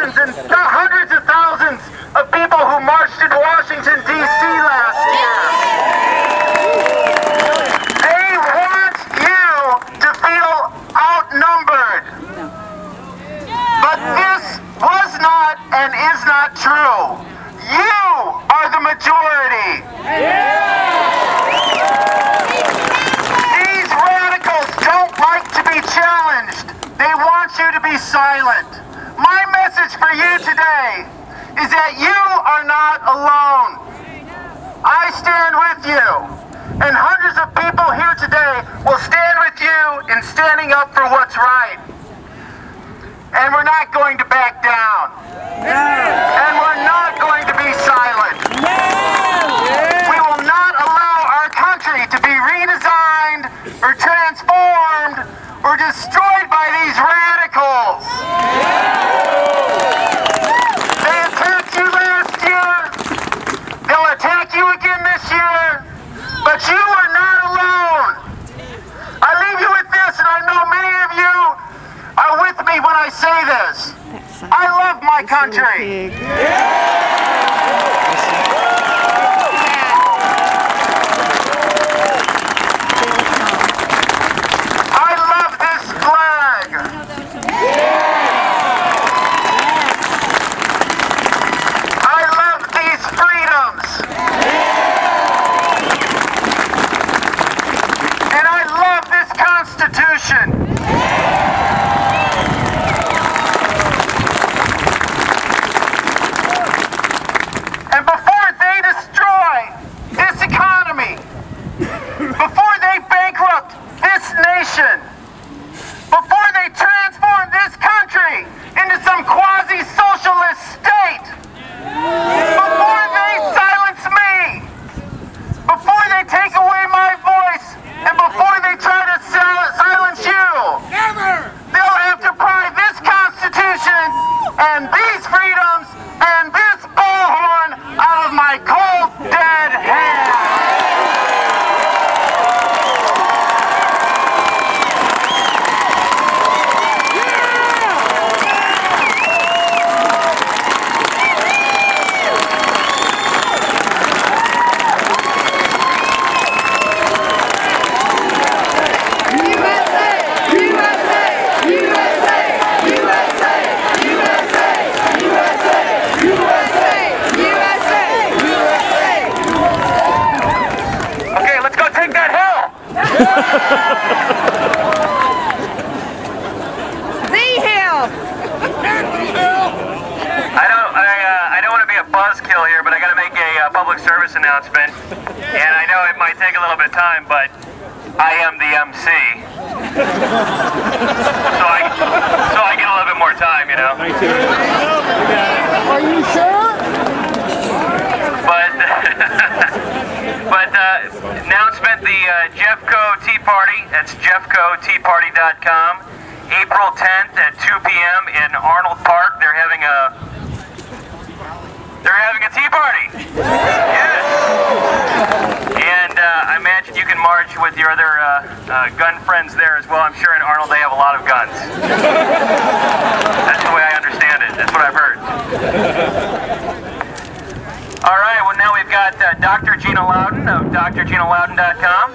and hundreds of thousands of people who marched in Washington, D.C. last year. They want you to feel outnumbered. But this was not and is not true. You are the majority. These radicals don't like to be challenged. They want you to be silent. My message for you today is that you are not alone. I stand with you, and hundreds of people here today will stand with you in standing up for what's right. And we're not going to back down. And we're not going to be silent. We will not allow our country to be redesigned or transformed or destroyed by these radicals. They attacked you last year. They'll attack you again this year. But you are not alone. I leave you with this, and I know many of you are with me when I say this. I love my country. I love this flag. I love these freedoms. And I love this Constitution. And before they destroy this economy, before they bankrupt this nation, before they transform this country into some quasi-socialist state, before they silence me, before they take away my voice, and before they try to silence you, they'll have to pry this Constitution and these freedoms and this bullhorn out of my cold, dead hand. I don't want to be a buzzkill here, but I got to make a public service announcement, and I know it might take a little bit of time, but I am the MC, so I get a little bit more time, you know. Are you sure? But announcement: the Jeffco Tea Party. That's jeffcoteaparty.com. April 10th at 2 p.m. in Arnold Park. They're having a tea party. Yes. And I imagine you can march with your other gun friends there as well. I'm sure in Arnold they have a lot of guns. That's the way I understand it. That's what I've heard. All right. Well, now we've got Dr. Gina Loudon of drginaloudon.com.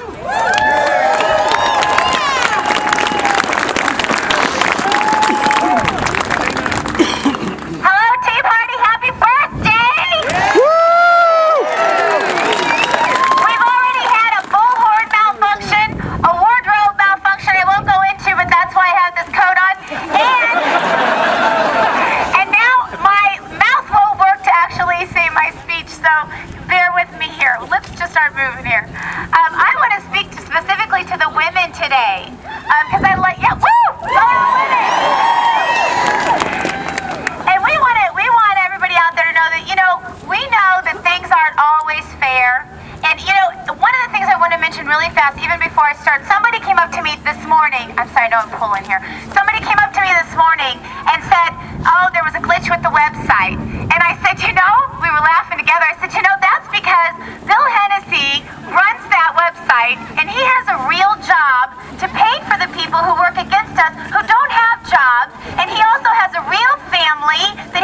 Really fast, even before I start, somebody came up to me this morning. I'm sorry, I know I'm pulling here. Somebody came up to me this morning and said, oh, there was a glitch with the website. And I said, you know, we were laughing together. I said, you know, that's because Bill Hennessy runs that website, and he has a real job to pay for the people who work against us who don't have jobs, and he also has a real family that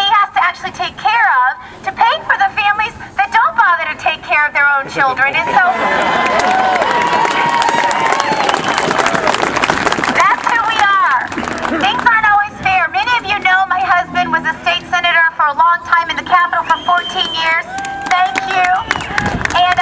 actually take care of to pay for the families that don't bother to take care of their own children. And so that's who we are. Things aren't always fair. Many of you know my husband was a state senator for a long time in the Capitol for 14 years. Thank you. And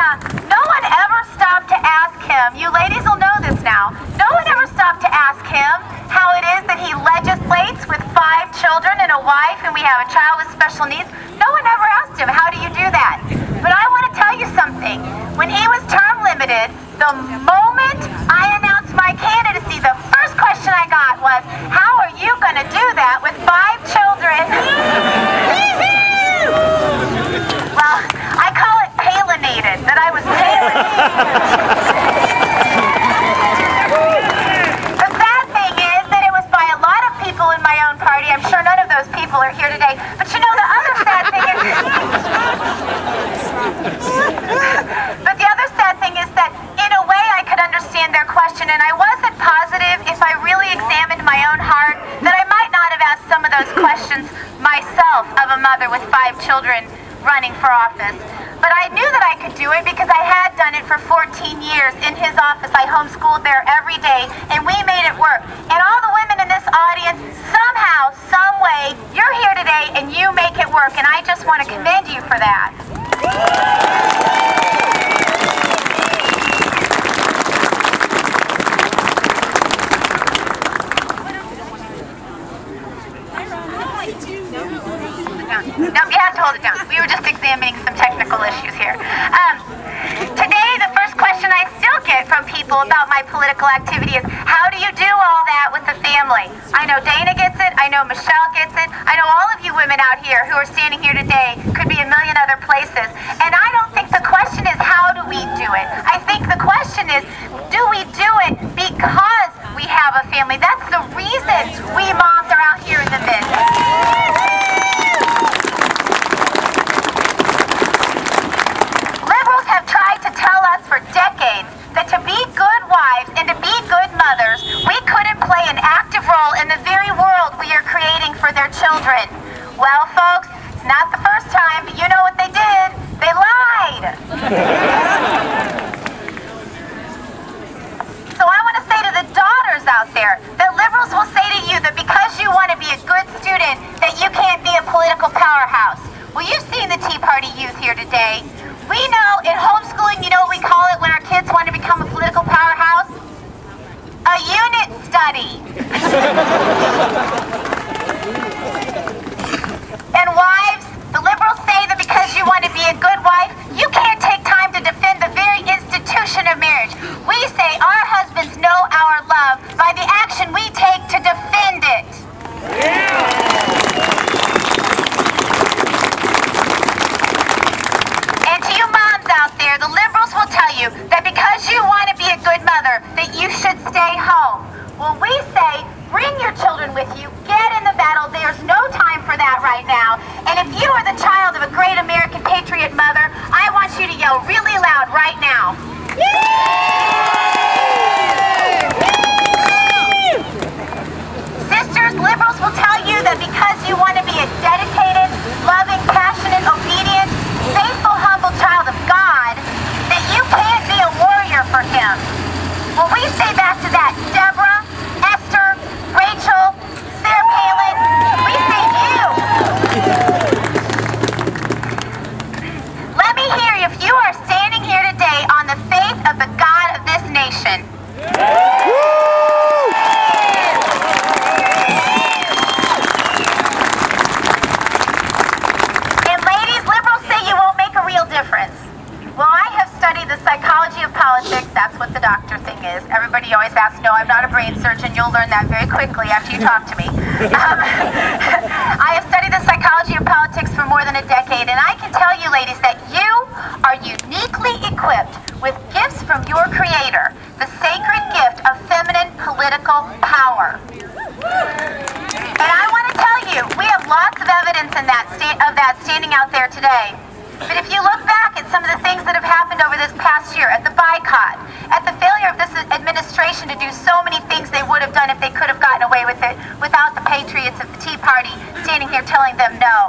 no one ever stopped to ask him, you ladies will know this now, no one ever stopped to ask him how it is that he legislates with 5 children and a wife, and we have a child with special needs. No one ever asked him, how do you do that? But I want to tell you something. When he was term limited, the moment I announced my candidacy, the first question I got was, how are you going to do that with 5 children? Well, I call it palinated, that I was palinated. The sad thing is that it was by a lot of people in my own party. I'm sure none of those people are here today. But you know, the other sad thing is... But the other sad thing is that, in a way, I could understand their question, and I wasn't positive, if I really examined my own heart, that I might not have asked some of those questions myself of a mother with 5 children running for office. But I knew that I could do it because I had done it for 14 years in his office. I homeschooled there every day, and we made it work. And all the women in this audience, somehow, some way, you're here today and you make it work, and I just want to commend you for that. No, you have to hold it down. We were just examining some technical issues here. Today, the first question I still get from people about my political activity is, how do you do all that with the family? I know Dana gets it. I know Michelle gets it. I know all of you women out here who are standing here today could be a million other places. And I don't think the question is, how do we do it? I think the question is, do we do it because we have a family? That's the reason we moms are out here in the business. For decades, that to be good wives and to be good mothers, we couldn't play an active role in the very world we are creating for their children. Well, folks, it's not the first time, but you know what they did. They lied. So I want to say to the daughters out there that liberals will say to you that because you want to be a good student, that you can't be a political powerhouse. Well, you've seen the Tea Party youth here today. We know in homeschooling, you know what we call it when our kids want to become a political powerhouse? A unit study. And wives, the liberals say that because you want to be a good wife, you can't take time to defend the very institution of marriage. We say our husbands know our love by the action we take to defend it. Out there, the liberals will tell you that because you want to be a good mother, that you should stay home. Well, we say, bring your children with you, get in the battle. There's no time for that right now. And if you are the child of a great American patriot mother, I want you to yell really loud right now. Sisters, liberals will tell you that because you want to be a dedicated, loving, passionate, obedient, faithful, humble child of God, that you can't be a warrior for him. Well, we say back to that, Deborah, Esther, Rachel, Sarah Palin, we say you. Let me hear if you are standing here today on the faith of the God of this nation. Well, I have studied the psychology of politics. That's what the doctor thing is. Everybody always asks, no, I'm not a brain surgeon. You'll learn that very quickly after you talk to me. I have studied the psychology of politics for more than a decade, and I can tell you, ladies, that you are uniquely equipped with gifts from your Creator, the sacred gift of feminine political power. And I want to tell you, we have lots of evidence in that standing out there today. But if you look back at some of the things that have happened over this past year, at the boycott, at the failure of this administration to do so many things they would have done if they could have gotten away with it without the patriots of the Tea Party standing here telling them no.